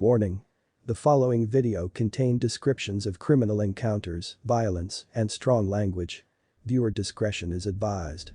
Warning. The following video contained descriptions of criminal encounters, violence, and strong language. Viewer discretion is advised.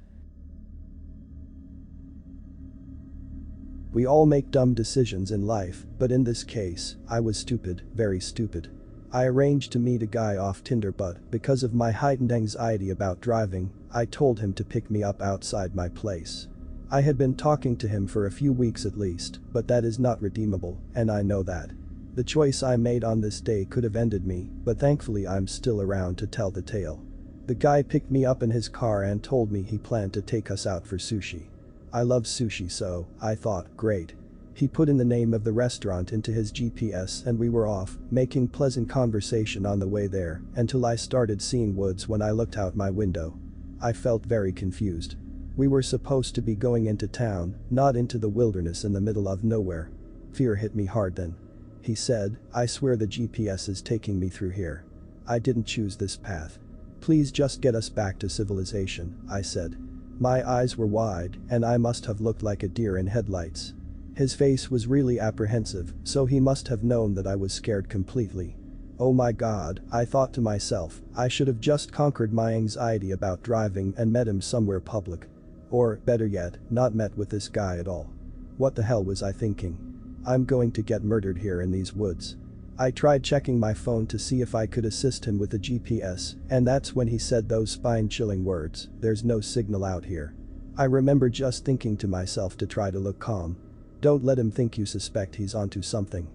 We all make dumb decisions in life, but in this case, I was stupid, very stupid. I arranged to meet a guy off Tinder, but because of my heightened anxiety about driving, I told him to pick me up outside my place. I had been talking to him for a few weeks at least, but that is not redeemable, and I know that. The choice I made on this day could have ended me, but thankfully I'm still around to tell the tale. The guy picked me up in his car and told me he planned to take us out for sushi. I love sushi, so I thought, great. He put in the name of the restaurant into his GPS and we were off, making pleasant conversation on the way there until I started seeing woods when I looked out my window. I felt very confused. We were supposed to be going into town, not into the wilderness in the middle of nowhere. Fear hit me hard then. He said, "I swear the GPS is taking me through here. I didn't choose this path. Please just get us back to civilization," I said. My eyes were wide, and I must have looked like a deer in headlights. His face was really apprehensive, so he must have known that I was scared completely. Oh my god, I thought to myself, I should have just conquered my anxiety about driving and met him somewhere public. Or, better yet, not met with this guy at all. What the hell was I thinking? I'm going to get murdered here in these woods. I tried checking my phone to see if I could assist him with the GPS, and that's when he said those spine-chilling words, "There's no signal out here." I remember just thinking to myself to try to look calm. Don't let him think you suspect he's onto something.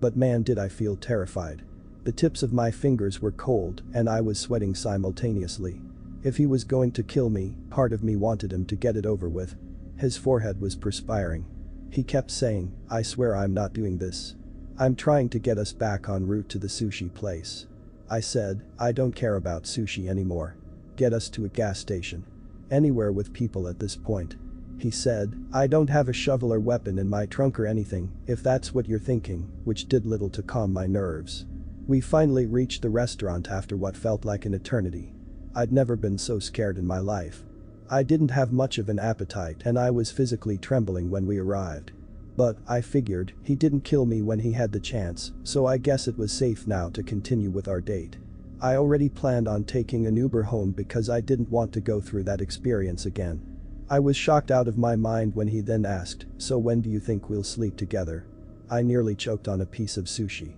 But man, did I feel terrified. The tips of my fingers were cold and I was sweating simultaneously. If he was going to kill me, part of me wanted him to get it over with. His forehead was perspiring. He kept saying, "I swear I'm not doing this. I'm trying to get us back en route to the sushi place." I said, "I don't care about sushi anymore. Get us to a gas station. Anywhere with people at this point." He said, "I don't have a shovel or weapon in my trunk or anything, if that's what you're thinking," which did little to calm my nerves. We finally reached the restaurant after what felt like an eternity. I'd never been so scared in my life. I didn't have much of an appetite and I was physically trembling when we arrived. But, I figured, he didn't kill me when he had the chance, so I guess it was safe now to continue with our date. I already planned on taking an Uber home because I didn't want to go through that experience again. I was shocked out of my mind when he then asked, "So when do you think we'll sleep together?" I nearly choked on a piece of sushi.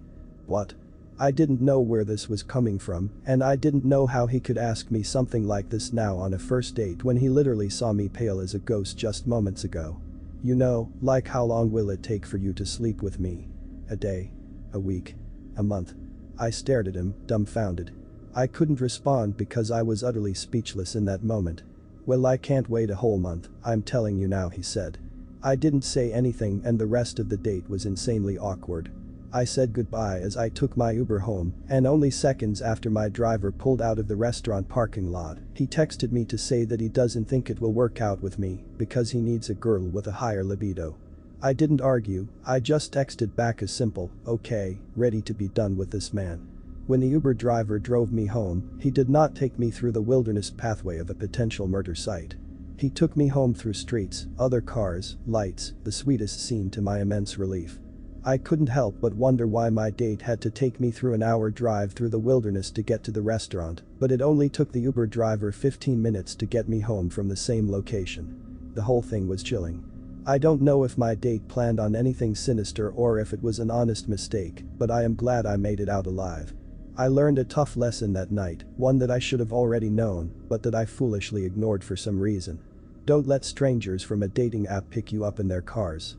What? I didn't know where this was coming from, and I didn't know how he could ask me something like this now on a first date when he literally saw me pale as a ghost just moments ago. You know, like, how long will it take for you to sleep with me? A day? A week? A month? I stared at him, dumbfounded. I couldn't respond because I was utterly speechless in that moment. "Well, I can't wait a whole month, I'm telling you now," he said. I didn't say anything and the rest of the date was insanely awkward. I said goodbye as I took my Uber home, and only seconds after my driver pulled out of the restaurant parking lot, he texted me to say that he doesn't think it will work out with me because he needs a girl with a higher libido. I didn't argue, I just texted back a simple, "Okay," ready to be done with this man. When the Uber driver drove me home, he did not take me through the wilderness pathway of a potential murder site. He took me home through streets, other cars, lights, the sweetest scene to my immense relief. I couldn't help but wonder why my date had to take me through an hour drive through the wilderness to get to the restaurant, but it only took the Uber driver 15 minutes to get me home from the same location. The whole thing was chilling. I don't know if my date planned on anything sinister or if it was an honest mistake, but I am glad I made it out alive. I learned a tough lesson that night, one that I should have already known, but that I foolishly ignored for some reason. Don't let strangers from a dating app pick you up in their cars.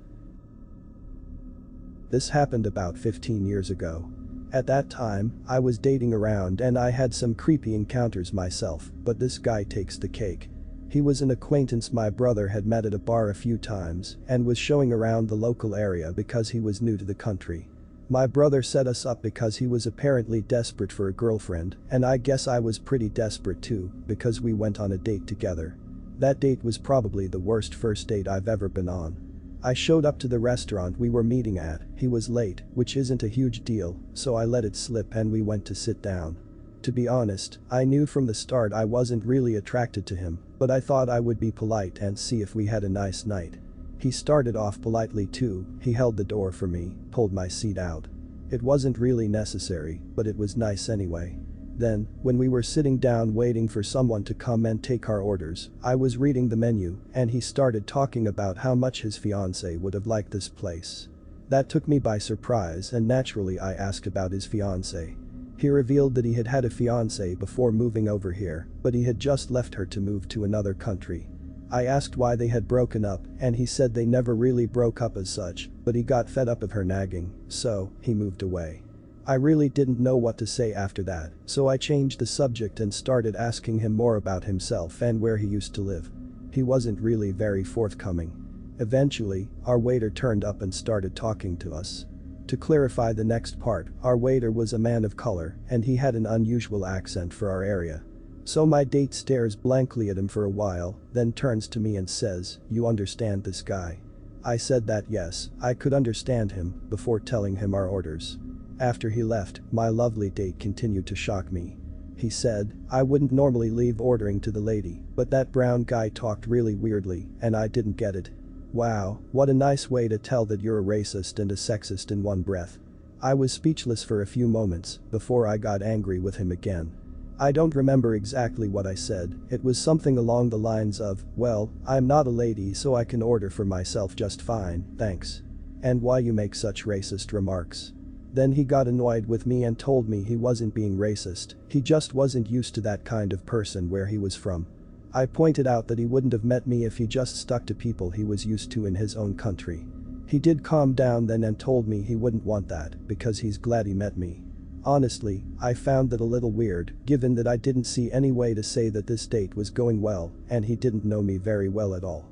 This happened about 15 years ago. At that time, I was dating around and I had some creepy encounters myself, but this guy takes the cake. He was an acquaintance my brother had met at a bar a few times and was showing around the local area because he was new to the country. My brother set us up because he was apparently desperate for a girlfriend, and I guess I was pretty desperate too because we went on a date together. That date was probably the worst first date I've ever been on. I showed up to the restaurant we were meeting at, he was late, which isn't a huge deal, so I let it slip and we went to sit down. To be honest, I knew from the start I wasn't really attracted to him, but I thought I would be polite and see if we had a nice night. He started off politely too, he held the door for me, pulled my seat out. It wasn't really necessary, but it was nice anyway. Then, when we were sitting down waiting for someone to come and take our orders, I was reading the menu, and he started talking about how much his fiancée would have liked this place. That took me by surprise and naturally I asked about his fiancée. He revealed that he had had a fiancée before moving over here, but he had just left her to move to another country. I asked why they had broken up, and he said they never really broke up as such, but he got fed up of her nagging, so he moved away. I really didn't know what to say after that, so I changed the subject and started asking him more about himself and where he used to live. He wasn't really very forthcoming. Eventually, our waiter turned up and started talking to us. To clarify the next part, our waiter was a man of color, and he had an unusual accent for our area. So my date stares blankly at him for a while, then turns to me and says, "You understand this guy?" I said that yes, I could understand him, before telling him our orders. After he left, my lovely date continued to shock me. He said, "I wouldn't normally leave ordering to the lady, but that brown guy talked really weirdly, and I didn't get it." Wow, what a nice way to tell that you're a racist and a sexist in one breath. I was speechless for a few moments, before I got angry with him again. I don't remember exactly what I said, it was something along the lines of, "Well, I'm not a lady so I can order for myself just fine, thanks. And why you make such racist remarks?" Then he got annoyed with me and told me he wasn't being racist, he just wasn't used to that kind of person where he was from. I pointed out that he wouldn't have met me if he just stuck to people he was used to in his own country. He did calm down then and told me he wouldn't want that because he's glad he met me. Honestly, I found that a little weird, given that I didn't see any way to say that this date was going well and he didn't know me very well at all.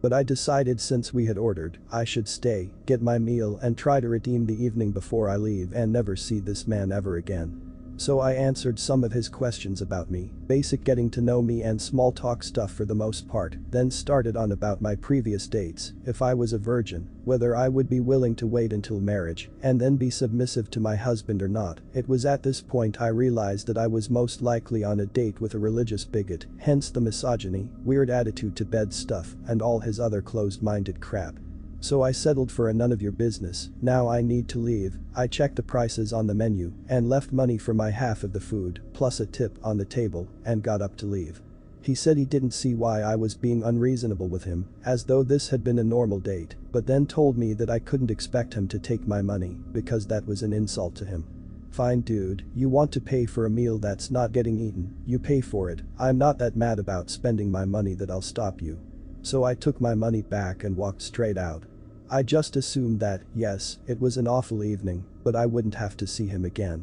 But I decided since we had ordered, I should stay, get my meal and try to redeem the evening before I leave and never see this man ever again. So I answered some of his questions about me, basic getting to know me and small talk stuff for the most part, then started on about my previous dates, if I was a virgin, whether I would be willing to wait until marriage, and then be submissive to my husband or not. It was at this point I realized that I was most likely on a date with a religious bigot, hence the misogyny, weird attitude to bed stuff, and all his other closed-minded crap. So I settled for a none of your business, now I need to leave. I checked the prices on the menu and left money for my half of the food, plus a tip on the table, and got up to leave. He said he didn't see why I was being unreasonable with him, as though this had been a normal date, but then told me that I couldn't expect him to take my money, because that was an insult to him. Fine dude, you want to pay for a meal that's not getting eaten, you pay for it, I'm not that mad about spending my money that I'll stop you. So I took my money back and walked straight out. I just assumed that, yes, it was an awful evening, but I wouldn't have to see him again.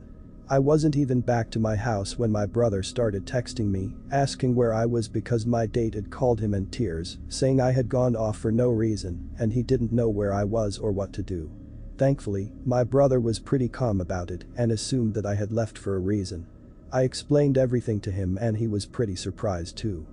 I wasn't even back to my house when my brother started texting me, asking where I was because my date had called him in tears, saying I had gone off for no reason and he didn't know where I was or what to do. Thankfully, my brother was pretty calm about it and assumed that I had left for a reason. I explained everything to him and he was pretty surprised too.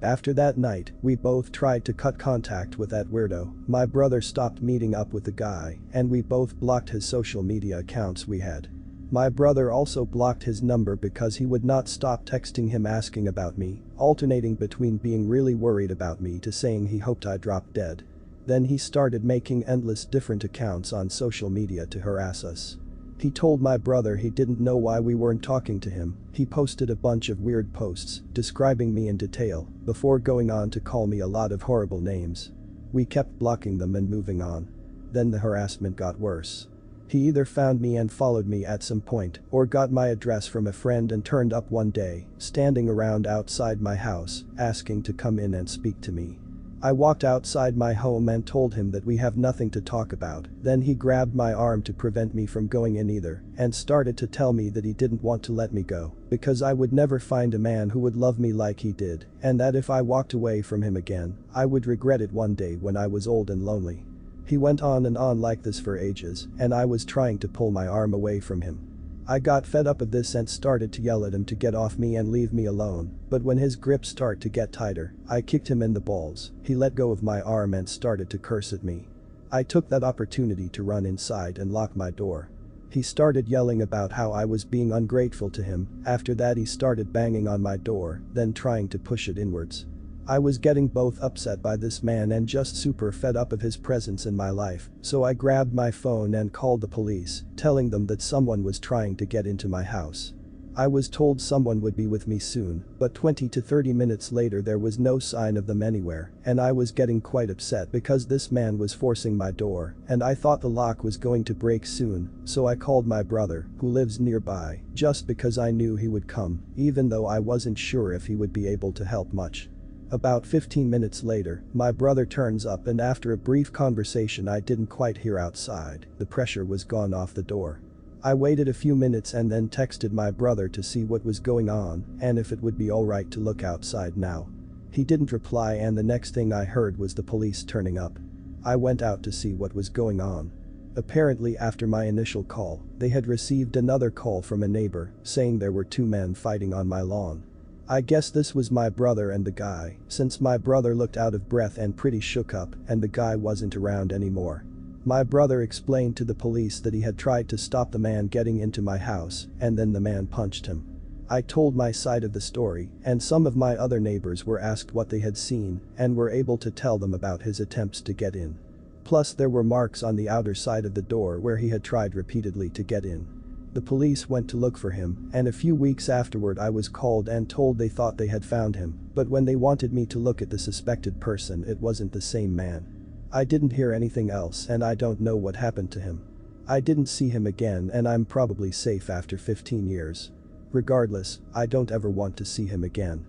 After that night, we both tried to cut contact with that weirdo. My brother stopped meeting up with the guy, and we both blocked his social media accounts we had. My brother also blocked his number because he would not stop texting him asking about me, alternating between being really worried about me to saying he hoped I dropped dead. Then he started making endless different accounts on social media to harass us. He told my brother he didn't know why we weren't talking to him. He posted a bunch of weird posts describing me in detail before going on to call me a lot of horrible names. We kept blocking them and moving on. Then the harassment got worse. He either found me and followed me at some point or got my address from a friend and turned up one day, standing around outside my house, asking to come in and speak to me. I walked outside my home and told him that we have nothing to talk about. Then he grabbed my arm to prevent me from going in either and started to tell me that he didn't want to let me go because I would never find a man who would love me like he did and that if I walked away from him again, I would regret it one day when I was old and lonely. He went on and on like this for ages and I was trying to pull my arm away from him. I got fed up of this and started to yell at him to get off me and leave me alone, but when his grip started to get tighter, I kicked him in the balls. He let go of my arm and started to curse at me. I took that opportunity to run inside and lock my door. He started yelling about how I was being ungrateful to him. After that he started banging on my door, then trying to push it inwards. I was getting both upset by this man and just super fed up of his presence in my life, so I grabbed my phone and called the police, telling them that someone was trying to get into my house. I was told someone would be with me soon, but 20 to 30 minutes later there was no sign of them anywhere, and I was getting quite upset because this man was forcing my door, and I thought the lock was going to break soon, so I called my brother, who lives nearby, just because I knew he would come, even though I wasn't sure if he would be able to help much. About 15 minutes later, my brother turns up and after a brief conversation I didn't quite hear outside, the pressure was gone off the door. I waited a few minutes and then texted my brother to see what was going on and if it would be alright to look outside now. He didn't reply and the next thing I heard was the police turning up. I went out to see what was going on. Apparently after my initial call, they had received another call from a neighbor saying there were two men fighting on my lawn. I guess this was my brother and the guy, since my brother looked out of breath and pretty shook up and the guy wasn't around anymore. My brother explained to the police that he had tried to stop the man getting into my house and then the man punched him. I told my side of the story and some of my other neighbors were asked what they had seen and were able to tell them about his attempts to get in. Plus there were marks on the outer side of the door where he had tried repeatedly to get in. The police went to look for him and a few weeks afterward I was called and told they thought they had found him, but when they wanted me to look at the suspected person it wasn't the same man. I didn't hear anything else and I don't know what happened to him. I didn't see him again and I'm probably safe after 15 years. Regardless, I don't ever want to see him again.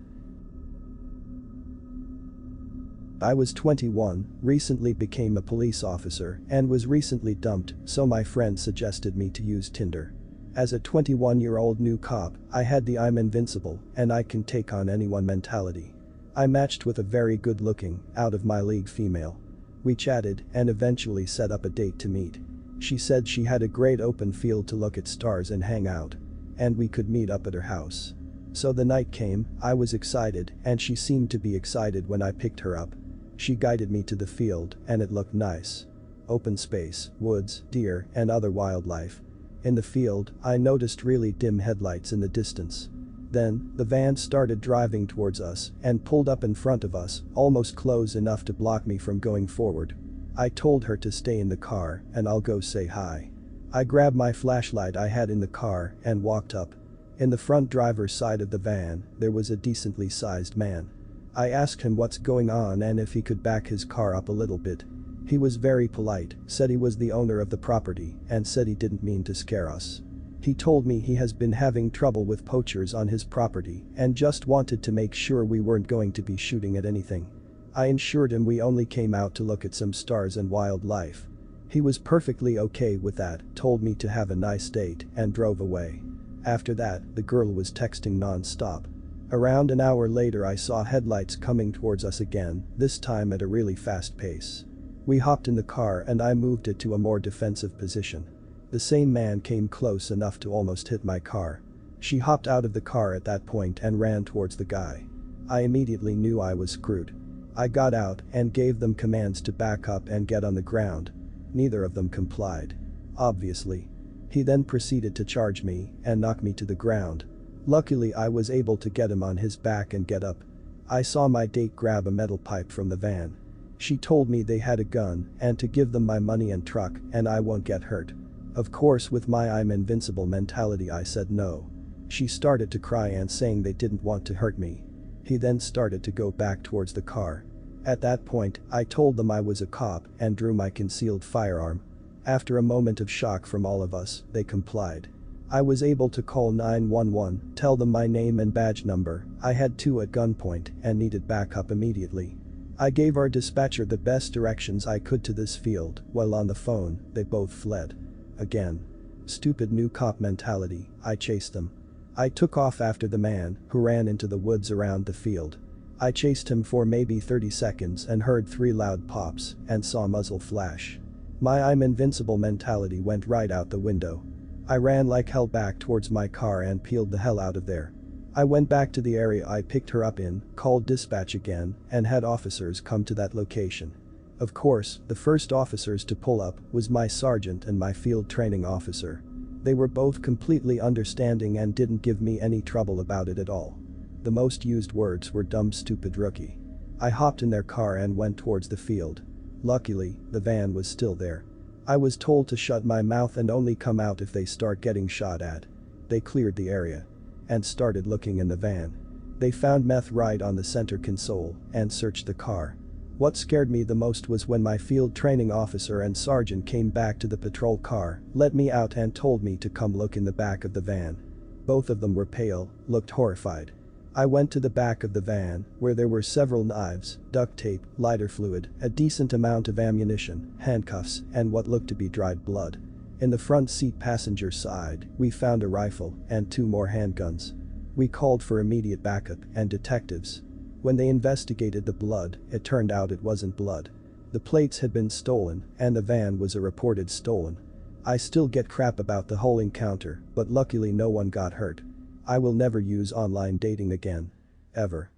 I was 21, recently became a police officer, and was recently dumped, so my friend suggested me to use Tinder. As a 21-year-old new cop, I had the I'm invincible and I can take on anyone mentality. I matched with a very good-looking, out-of-my-league female. We chatted and eventually set up a date to meet. She said she had a great open field to look at stars and hang out. And we could meet up at her house. So the night came, I was excited and she seemed to be excited when I picked her up. She guided me to the field and it looked nice. Open space, woods, deer, and other wildlife. In the field, I noticed really dim headlights in the distance. Then, the van started driving towards us and pulled up in front of us, almost close enough to block me from going forward. I told her to stay in the car and I'll go say hi. I grabbed my flashlight I had in the car and walked up. In the front driver's side of the van, there was a decently sized man. I asked him what's going on and if he could back his car up a little bit. He was very polite, said he was the owner of the property, and said he didn't mean to scare us. He told me he has been having trouble with poachers on his property and just wanted to make sure we weren't going to be shooting at anything. I assured him we only came out to look at some stars and wildlife. He was perfectly okay with that, told me to have a nice date, and drove away. After that, the girl was texting non-stop. Around an hour later I saw headlights coming towards us again, this time at a really fast pace. We hopped in the car and I moved it to a more defensive position. The same man came close enough to almost hit my car. She hopped out of the car at that point and ran towards the guy. I immediately knew I was screwed. I got out and gave them commands to back up and get on the ground. Neither of them complied. Obviously. He then proceeded to charge me and knock me to the ground. Luckily I was able to get him on his back and get up. I saw my date grab a metal pipe from the van. She told me they had a gun and to give them my money and truck and I won't get hurt. Of course with my I'm invincible mentality I said no. She started to cry and saying they didn't want to hurt me. He then started to go back towards the car. At that point, I told them I was a cop and drew my concealed firearm. After a moment of shock from all of us, they complied. I was able to call 911, tell them my name and badge number, I had two at gunpoint and needed backup immediately. I gave our dispatcher the best directions I could to this field, while on the phone, they both fled. Again. Stupid new cop mentality, I chased them. I took off after the man, who ran into the woods around the field. I chased him for maybe 30 seconds and heard 3 loud pops and saw muzzle flash. My I'm invincible mentality went right out the window. I ran like hell back towards my car and peeled the hell out of there. I went back to the area I picked her up in, called dispatch again, and had officers come to that location. Of course, the first officers to pull up was my sergeant and my field training officer. They were both completely understanding and didn't give me any trouble about it at all. The most used words were dumb stupid rookie. I hopped in their car and went towards the field. Luckily, the van was still there. I was told to shut my mouth and only come out if they start getting shot at. They cleared the area and started looking in the van. They found meth right on the center console and searched the car. What scared me the most was when my field training officer and sergeant came back to the patrol car, let me out and told me to come look in the back of the van. Both of them were pale, looked horrified. I went to the back of the van, where there were several knives, duct tape, lighter fluid, a decent amount of ammunition, handcuffs, and what looked to be dried blood. In the front seat passenger side, we found a rifle and 2 more handguns. We called for immediate backup and detectives. When they investigated the blood, it turned out it wasn't blood. The plates had been stolen, and the van was a reported stolen. I still get crap about the whole encounter, but luckily no one got hurt. I will never use online dating again. Ever.